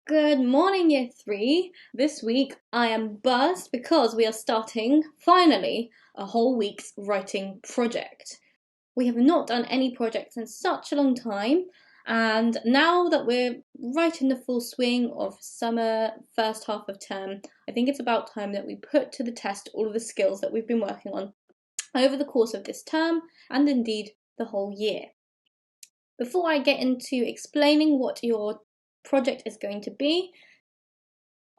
Good morning, Year 3. This week I am buzzed because we are starting, finally, a whole week's writing project. We have not done any projects in such a long time, and now that we're right in the full swing of summer, first half of term, I think it's about time that we put to the test all of the skills that we've been working on over the course of this term and indeed the whole year. Before I get into explaining what your project is going to be,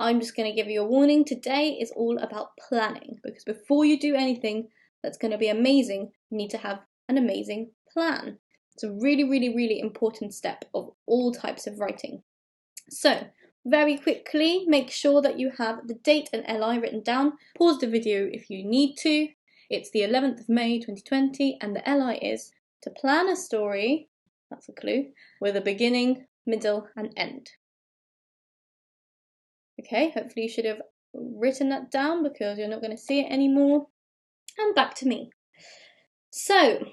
I'm just going to give you a warning. Today is all about planning, because before you do anything that's going to be amazing, you need to have an amazing plan. It's a really important step of all types of writing. So, very quickly, make sure that you have the date and LI written down. Pause the video if you need to. It's the 11th of May 2020 and the LI is to plan a story, that's a clue, with a beginning, middle and end. Okay, hopefully you should have written that down because you're not going to see it anymore. And back to me. So,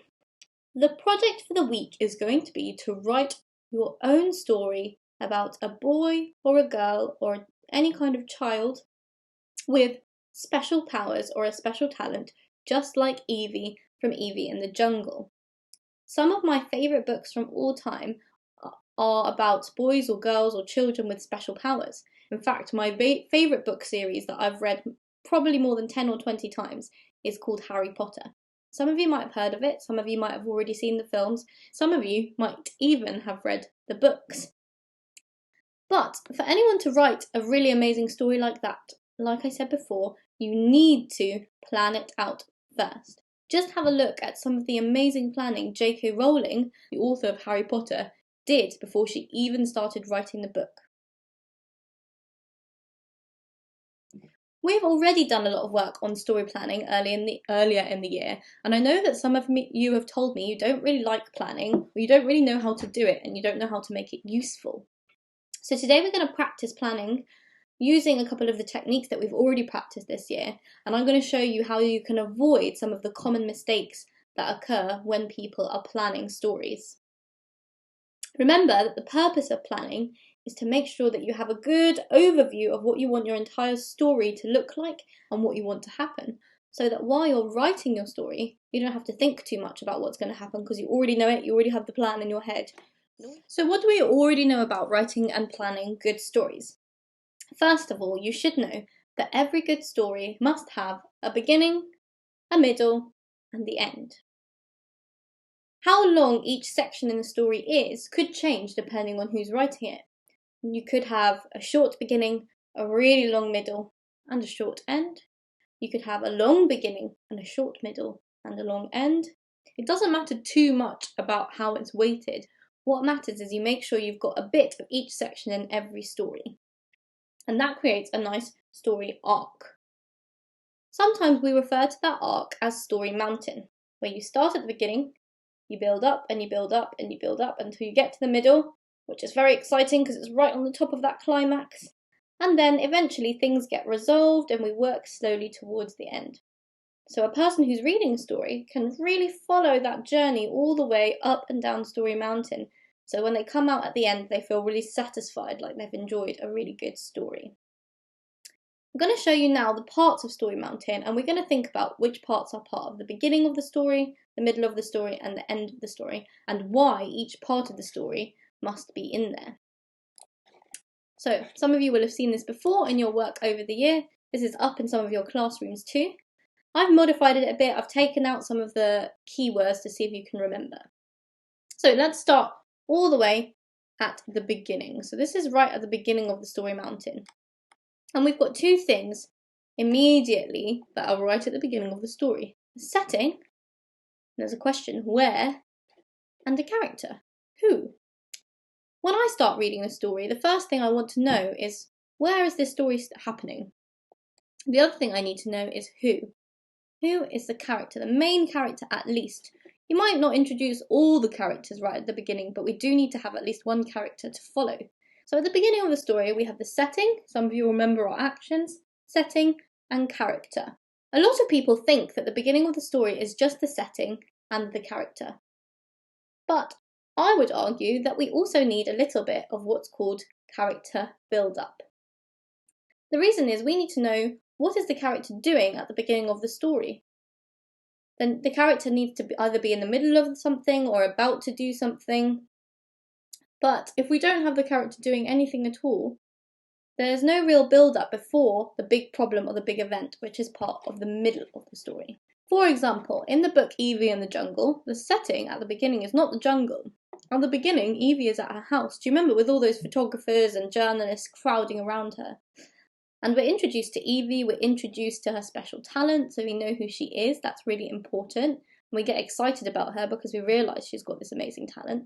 the project for the week is going to be to write your own story about a boy or a girl or any kind of child with special powers or a special talent, just like Evie from Evie in the Jungle. Some of my favourite books from all time are about boys or girls or children with special powers. In fact, my favourite book series that I've read probably more than 10 or 20 times is called Harry Potter. Some of you might have heard of it, some of you might have already seen the films, some of you might even have read the books. But for anyone to write a really amazing story like that, like I said before, you need to plan it out first. Just have a look at some of the amazing planning J.K. Rowling, the author of Harry Potter, did before she even started writing the book. We've already done a lot of work on story planning earlier in the year, and I know that some of you have told me you don't really like planning, or you don't really know how to do it, and you don't know how to make it useful. So today we're going to practice planning using a couple of the techniques that we've already practiced this year, and I'm going to show you how you can avoid some of the common mistakes that occur when people are planning stories. Remember that the purpose of planning is to make sure that you have a good overview of what you want your entire story to look like and what you want to happen, so that while you're writing your story, you don't have to think too much about what's going to happen because you already know it, you already have the plan in your head. So what do we already know about writing and planning good stories? First of all, you should know that every good story must have a beginning, a middle, and the end. How long each section in the story is could change depending on who's writing it. You could have a short beginning, a really long middle, and a short end. You could have a long beginning and a short middle and a long end. It doesn't matter too much about how it's weighted. What matters is you make sure you've got a bit of each section in every story. And that creates a nice story arc. Sometimes we refer to that arc as story mountain, where you start at the beginning, you build up and you build up and you build up until you get to the middle, which is very exciting because it's right on the top of that climax. And then eventually things get resolved and we work slowly towards the end. So a person who's reading a story can really follow that journey all the way up and down Story Mountain. So when they come out at the end, they feel really satisfied, like they've enjoyed a really good story. I'm going to show you now the parts of Story Mountain, and we're going to think about which parts are part of the beginning of the story, the middle of the story, and the end of the story, and why each part of the story must be in there. So, some of you will have seen this before in your work over the year. This is up in some of your classrooms too. I've modified it a bit. I've taken out some of the keywords to see if you can remember. So let's start all the way at the beginning. So this is right at the beginning of the Story Mountain. And we've got two things immediately that are right at the beginning of the story. The setting, there's a question, where, and a character, who. When I start reading the story, the first thing I want to know is, where is this story happening? The other thing I need to know is who. Who is the character, the main character at least? You might not introduce all the characters right at the beginning, but we do need to have at least one character to follow. So at the beginning of the story, we have the setting, some of you remember our actions, setting, and character. A lot of people think that the beginning of the story is just the setting and the character. But I would argue that we also need a little bit of what's called character build-up. The reason is we need to know what is the character doing at the beginning of the story. Then the character needs to either be in the middle of something or about to do something. But if we don't have the character doing anything at all, there's no real build-up before the big problem or the big event, which is part of the middle of the story. For example, in the book Evie and the Jungle, the setting at the beginning is not the jungle. At the beginning, Evie is at her house. Do you remember, with all those photographers and journalists crowding around her? And we're introduced to Evie, we're introduced to her special talent, so we know who she is. That's really important. We get excited about her because we realise she's got this amazing talent.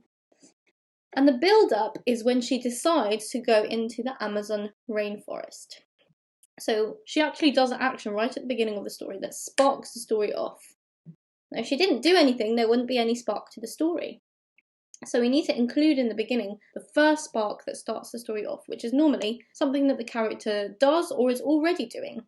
And the build-up is when she decides to go into the Amazon rainforest. So she actually does an action right at the beginning of the story that sparks the story off. Now, if she didn't do anything, there wouldn't be any spark to the story. So we need to include in the beginning the first spark that starts the story off, which is normally something that the character does or is already doing.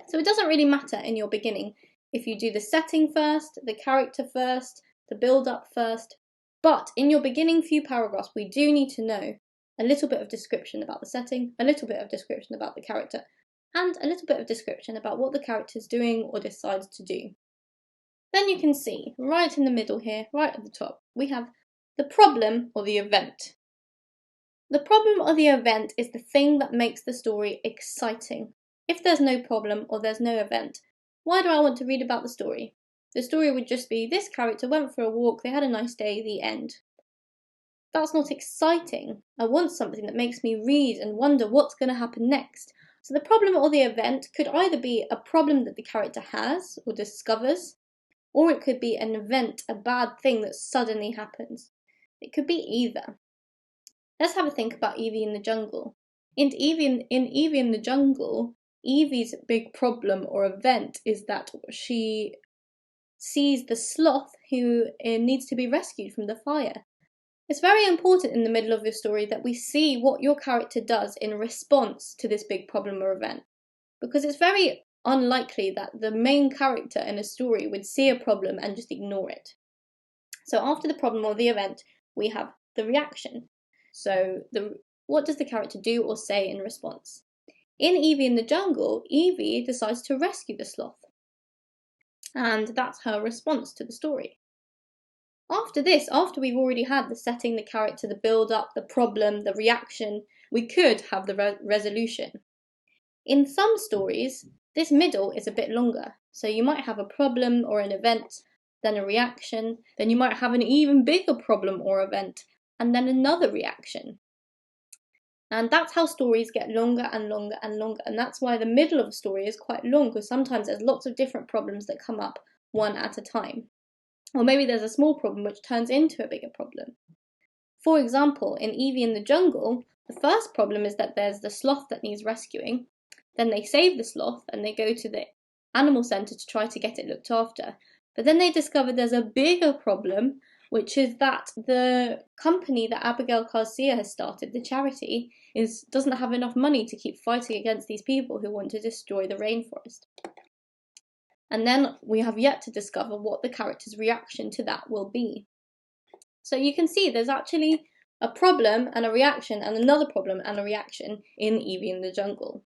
So it doesn't really matter in your beginning if you do the setting first, the character first, the build-up first. But in your beginning few paragraphs, we do need to know a little bit of description about the setting, a little bit of description about the character, and a little bit of description about what the character is doing or decides to do. Then you can see, right in the middle here, right at the top, we have the problem or the event. The problem or the event is the thing that makes the story exciting. If there's no problem or there's no event, why do I want to read about the story? The story would just be, this character went for a walk, they had a nice day, the end. That's not exciting. I want something that makes me read and wonder what's going to happen next. So the problem or the event could either be a problem that the character has or discovers, or it could be an event, a bad thing that suddenly happens. It could be either. Let's have a think about Evie in the Jungle. In Evie in the Jungle, Evie's big problem or event is that she sees the sloth who needs to be rescued from the fire. It's very important in the middle of your story that we see what your character does in response to this big problem or event, because it's very unlikely that the main character in a story would see a problem and just ignore it. So after the problem or the event, we have the reaction. So what does the character do or say in response? In Evie in the Jungle, Evie decides to rescue the sloth. And that's her response to the story. After this, after we've already had the setting, the character, the build-up, the problem, the reaction, we could have the resolution. In some stories, this middle is a bit longer. So you might have a problem or an event, then a reaction, then you might have an even bigger problem or event, and then another reaction. And that's how stories get longer and longer and longer. And that's why the middle of a story is quite long, because sometimes there's lots of different problems that come up one at a time. Or maybe there's a small problem which turns into a bigger problem. For example, in Evie in the Jungle, the first problem is that there's the sloth that needs rescuing. Then they save the sloth and they go to the animal centre to try to get it looked after. But then they discover there's a bigger problem, which is that the company that Abigail Garcia has started, the charity, doesn't have enough money to keep fighting against these people who want to destroy the rainforest. And then we have yet to discover what the character's reaction to that will be. So you can see there's actually a problem and a reaction and another problem and a reaction in Evie in the Jungle.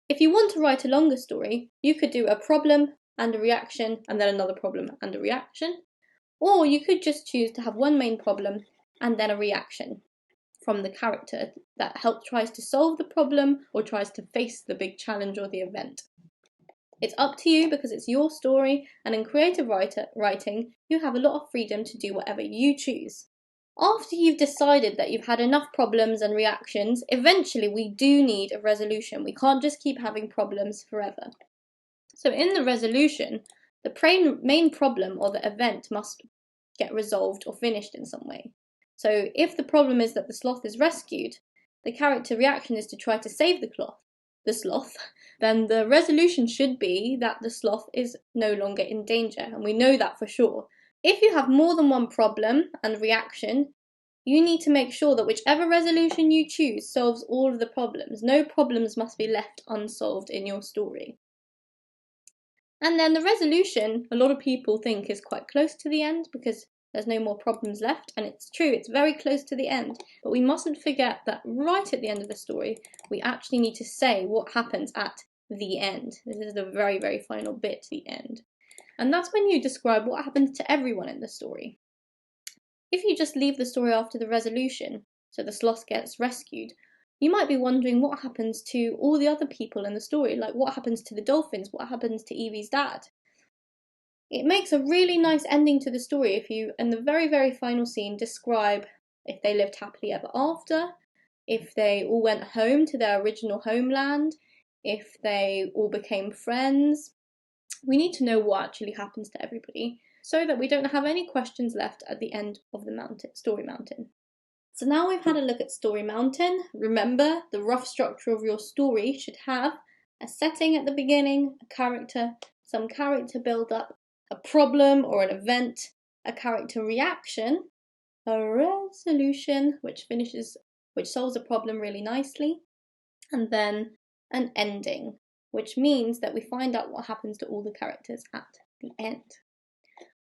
If you want to write a longer story, you could do a problem and a reaction and then another problem and a reaction. Or you could just choose to have one main problem and then a reaction from the character that tries to solve the problem or tries to face the big challenge or the event. It's up to you because it's your story, and in creative writing, you have a lot of freedom to do whatever you choose. After you've decided that you've had enough problems and reactions, eventually we do need a resolution. We can't just keep having problems forever. So in the resolution, the main problem or the event must get resolved or finished in some way. So if the problem is that the sloth is rescued, the character reaction is to try to save the sloth, then the resolution should be that the sloth is no longer in danger, and we know that for sure. If you have more than one problem and reaction, you need to make sure that whichever resolution you choose solves all of the problems. No problems must be left unsolved in your story. And then the resolution, a lot of people think is quite close to the end because There's no more problems left, and it's true, it's very close to the end. But we mustn't forget that right at the end of the story, we actually need to say what happens at the end. This is the very, very final bit, the end. And that's when you describe what happens to everyone in the story. If you just leave the story after the resolution, so the sloth gets rescued, you might be wondering what happens to all the other people in the story, like what happens to the dolphins, what happens to Evie's dad. It makes a really nice ending to the story if you, in the very, very final scene, describe if they lived happily ever after, if they all went home to their original homeland, if they all became friends. We need to know what actually happens to everybody so that we don't have any questions left at the end of the story mountain. So now we've had a look at Story Mountain. Remember, the rough structure of your story should have a setting at the beginning, a character, some character build-up, a problem or an event, a character reaction, a resolution which solves a problem really nicely, and then an ending, which means that we find out what happens to all the characters at the end.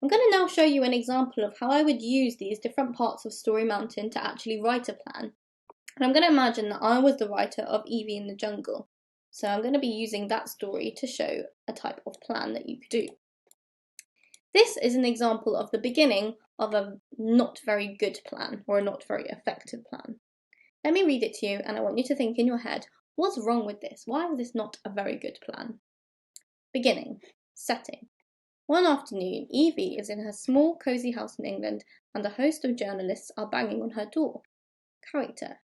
I'm going to now show you an example of how I would use these different parts of Story Mountain to actually write a plan. And I'm going to imagine that I was the writer of Evie in the Jungle. So I'm going to be using that story to show a type of plan that you could do. This is an example of the beginning of a not very good plan or a not very effective plan. Let me read it to you, and I want you to think in your head, what's wrong with this? Why is this not a very good plan? Beginning. Setting. One afternoon, Evie is in her small, cosy house in England, and a host of journalists are banging on her door. Character.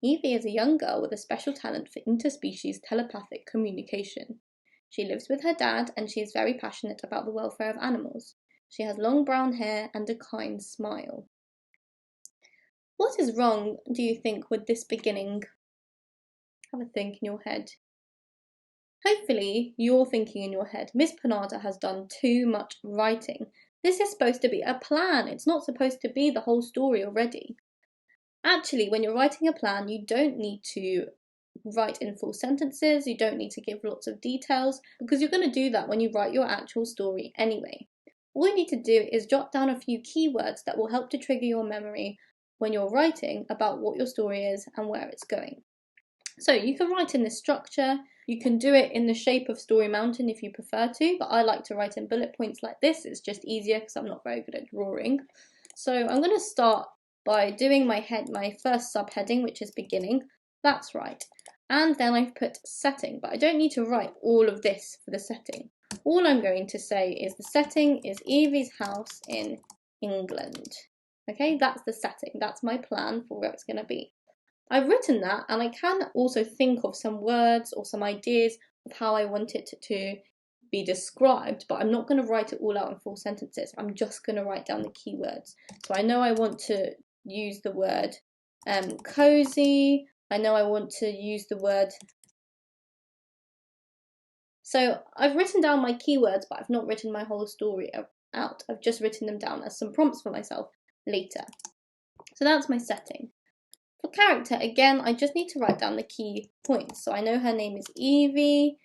Evie is a young girl with a special talent for interspecies telepathic communication. She lives with her dad, and she is very passionate about the welfare of animals. She has long brown hair and a kind smile. What is wrong, do you think, with this beginning? Have a think in your head. Hopefully, you're thinking in your head, Miss Panada has done too much writing. This is supposed to be a plan. It's not supposed to be the whole story already. Actually, when you're writing a plan, you don't need to write in full sentences. You don't need to give lots of details because you're going to do that when you write your actual story anyway. All you need to do is jot down a few keywords that will help to trigger your memory when you're writing about what your story is and where it's going. So you can write in this structure. You can do it in the shape of Story Mountain if you prefer to, but I like to write in bullet points like this. It's just easier because I'm not very good at drawing. So I'm going to start by doing my first subheading, which is beginning. That's right. And then I've put setting, but I don't need to write all of this for the setting. All I'm going to say is the setting is Evie's house in England. Okay, that's the setting. That's my plan for where it's going to be. I've written that, and I can also think of some words or some ideas of how I want it to be described, but I'm not going to write it all out in full sentences. I'm just going to write down the keywords. So I know I want to use the word cozy. I know I want to use the word. So I've written down my keywords, but I've not written my whole story out. I've just written them down as some prompts for myself later. So that's my setting. For character, again, I just need to write down the key points. So I know her name is Evie.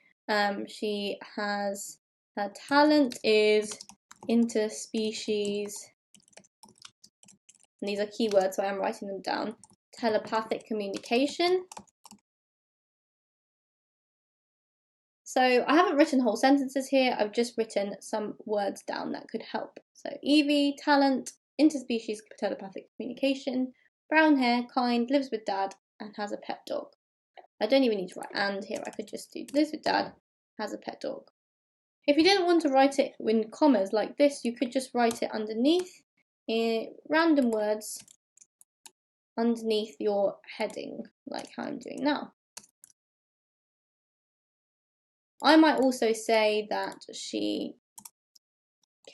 She has, her talent is interspecies. And these are keywords, so I'm writing them down. Telepathic communication. So I haven't written whole sentences here. I've just written some words down that could help. So Evie, talent, interspecies telepathic communication. Brown hair, kind, lives with dad, and has a pet dog. I don't even need to write and here. I could just do lives with dad, has a pet dog. If you didn't want to write it in commas like this, you could just write it underneath in random words underneath your heading, like how I'm doing now. I might also say that she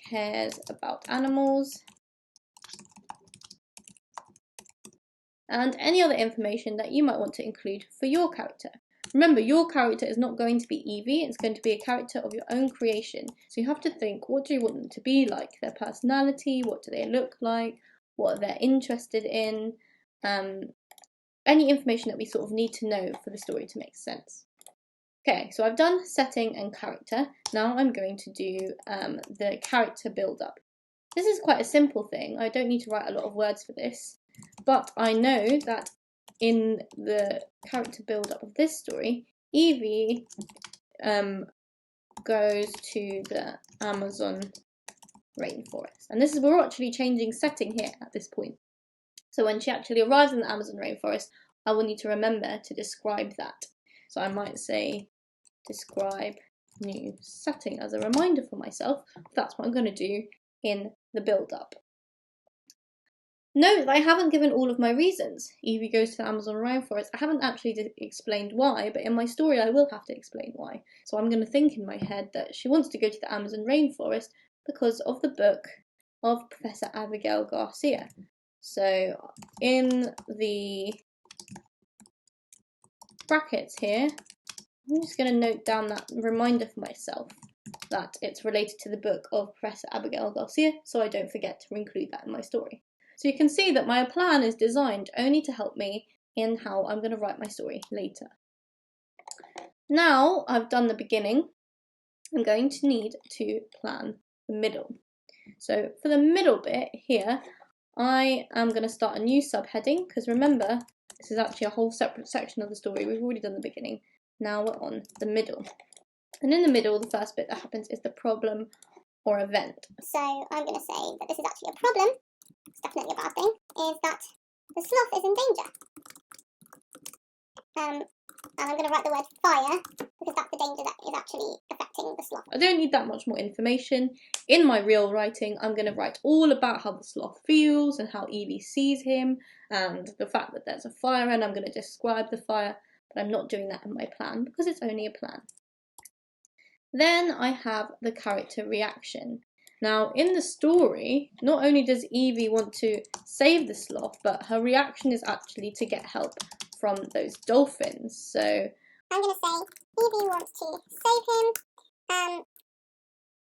cares about animals. And any other information that you might want to include for your character. Remember, your character is not going to be Evie, it's going to be a character of your own creation. So you have to think, what do you want them to be like? Their personality, what do they look like, what they're interested in, any information that we sort of need to know for the story to make sense. Okay, so I've done setting and character. Now I'm going to do the character build-up. This is quite a simple thing. I don't need to write a lot of words for this, but I know that in the character build-up of this story, Evie goes to the Amazon rainforest. And we're actually changing setting here at this point. So when she actually arrives in the Amazon rainforest, I will need to remember to describe that. So I might say, describe new setting as a reminder for myself. That's what I'm going to do in the build-up. Note that I haven't given all of my reasons. Evie goes to the Amazon rainforest. I haven't actually explained why, but in my story I will have to explain why. So I'm going to think in my head that she wants to go to the Amazon rainforest because of the book of Professor Abigail Garcia. So in the brackets here, I'm just going to note down that reminder for myself that it's related to the book of Professor Abigail Garcia, so I don't forget to include that in my story. So you can see that my plan is designed only to help me in how I'm going to write my story later. Now I've done the beginning, I'm going to need to plan the middle. So for the middle bit here, I am going to start a new subheading, because remember, this is actually a whole separate section of the story. We've already done the beginning. Now we're on the middle. And in the middle, the first bit that happens is the problem or event. So I'm going to say that this is actually a problem. It's definitely a bad thing. Is that the sloth is in danger. And I'm going to write the word fire because that's the danger that is actually affecting the sloth. I don't need that much more information. In my real writing, I'm going to write all about how the sloth feels and how Evie sees him and the fact that there's a fire, and I'm going to describe the fire, but I'm not doing that in my plan because it's only a plan. Then I have the character reaction. Now, in the story, not only does Evie want to save the sloth, but her reaction is actually to get help from those dolphins. So I'm going to say Evie wants to save him and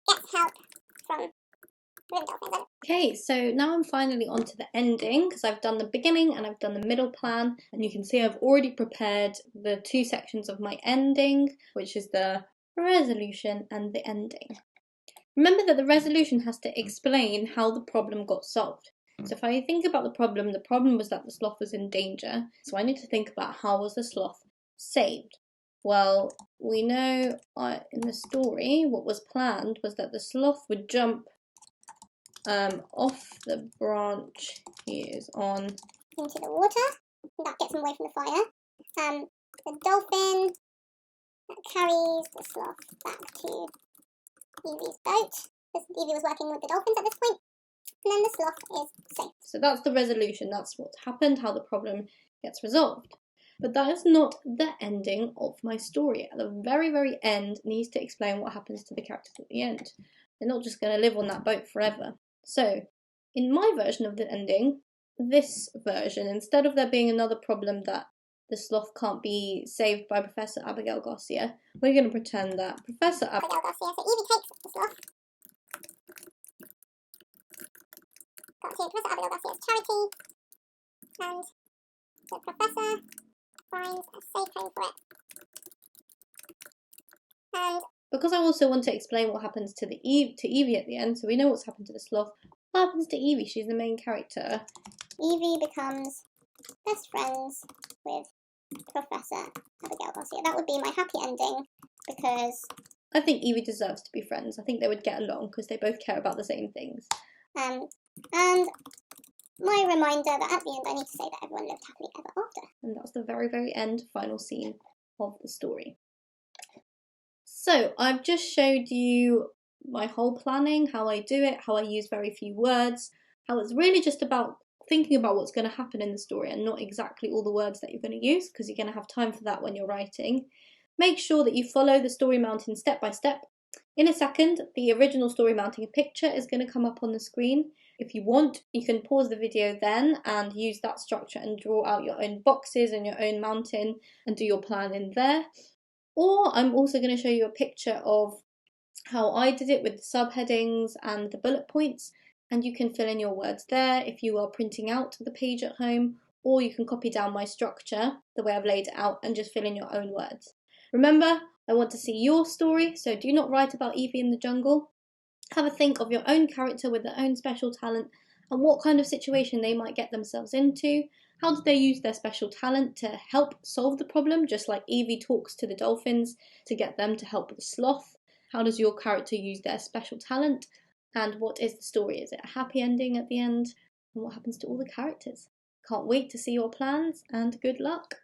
gets help from the dolphins. Okay, so now I'm finally on to the ending, because I've done the beginning and I've done the middle plan, and you can see I've already prepared the two sections of my ending, which is the resolution and the ending. Remember that the resolution has to explain how the problem got solved. So if I think about the problem was that the sloth was in danger. So I need to think about how was the sloth saved. Well, we know in the story what was planned was that the sloth would jump off the branch he is on into the water. That gets him away from the fire. The dolphin carries the sloth back to Evie's boat, because Evie was working with the dolphins at this point, and then the sloth is safe. So that's the resolution, that's what happened, how the problem gets resolved. But that is not the ending of my story. At the very, very end, needs to explain what happens to the characters at the end. They're not just going to live on that boat forever. So, in my version of the ending, this version, instead of there being another problem that the sloth can't be saved by Professor Abigail Garcia, we're going to pretend that Professor Abigail Garcia, so Evie takes the sloth. Got to Professor Abigail Garcia's charity, and the professor finds a safe home for it. And because I also want to explain what happens to Evie at the end, so we know what's happened to the sloth. What happens to Evie? She's the main character. Evie becomes best friends with Professor Abigail Garcia. That would be my happy ending, because I think Evie deserves to be friends. I think they would get along because they both care about the same things. And my reminder that at the end I need to say that everyone lived happily ever after. And that's the very, very end, final scene of the story. So I've just showed you my whole planning, how I do it, how I use very few words, how it's really just about thinking about what's going to happen in the story and not exactly all the words that you're going to use, because you're going to have time for that when you're writing. Make sure that you follow the story mounting step by step. In a second, the original story mounting a picture is going to come up on the screen. If you want, you can pause the video then and use that structure and draw out your own boxes and your own mountain and do your plan in there. Or I'm also going to show you a picture of how I did it with the subheadings and the bullet points, and you can fill in your words there if you are printing out the page at home, or you can copy down my structure, the way I've laid it out, and just fill in your own words. Remember, I want to see your story, so do not write about Evie in the jungle. Have a think of your own character with their own special talent and what kind of situation they might get themselves into. How did they use their special talent to help solve the problem, just like Evie talks to the dolphins to get them to help the sloth? How does your character use their special talent? And what is the story? Is it a happy ending at the end? And what happens to all the characters? Can't wait to see your plans, and good luck!